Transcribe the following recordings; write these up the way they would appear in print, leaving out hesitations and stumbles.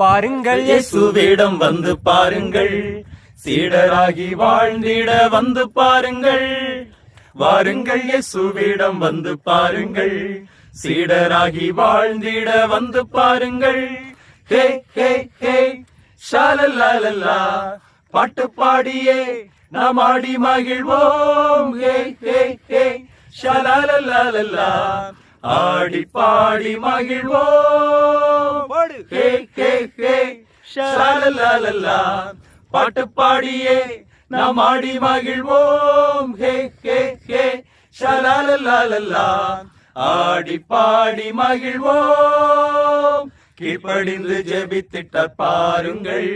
வாருங்கள் இயேசுவிடம் வந்து பாருங்கள், சீடராகி வாழ்ந்திட வந்து பாருங்கள். வாருங்கள் இயேசுவிடம் வந்து பாருங்கள், சீடராகி வாழ்ந்திட வந்து பாருங்கள். ஹே ஹே ஹே ஷாலல்லாலல்லா, பாட்டு பாடியே நாம் ஆடி மகிழ்வோம். ஹே ஹே ஹே ஷாலல்லாலல்லா, ஆடி பாடி மகிழ்வோம். ஹே ஹே ஹே ஷாலல்லாலல்லா, பாட்டு பாடியே நாம் ஆடி மகிழ்வோம். ஹே ஹே ஹே ஷாலல்லாலல்லா, ஆடி பாடி மகிழ்வோம். கீழ்ப்படிந்து ஜெபித்திட்டார் பாருங்கள்,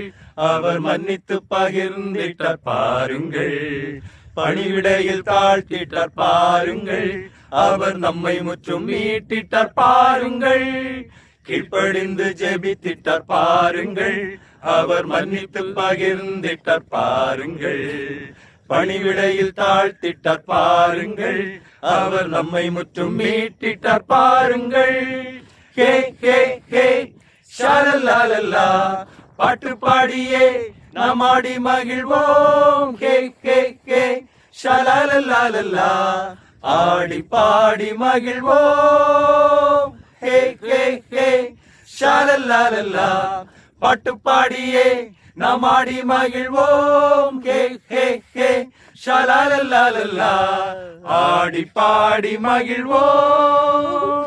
அவர் மன்னித்து பகிர்ந்திட்டார் பாருங்கள். பணிவிடையில் தாழ்த்திட்டார் பாருங்கள், அவர் நம்மை முற்றும் மீட்டிட்டார் பாருங்கள். கீழ்ப்படிந்து ஜெபித்திட்டார் பாருங்கள், அவர் மன்னித்து பகிர்ந்திட்டார் பாருங்கள். பணிவிடையில் தாழ்த்திட்டார் பாருங்கள், அவர் நம்மை முற்றும் மீட்டிட்டார் பாருங்கள். ஹே ஹே ஹே ஷாலல்லாலல்லா, பாட்டு பாடியே நாம் ஆடி மகிழ்வோம். ஹே ஹே ஹே ஷாலல்லாலல்லா, ஆடி பாடி மகிழ்வோம். ஹே ஹே ஹே ஷாலல்லாலல்லா, பாட்டு பாடியே நாம் ஆடி மகிழ்வோம். ஹே ஹே ஹே ஷாலல்லாலல்லா, ஆடி பாடி மகிழ்வோம்.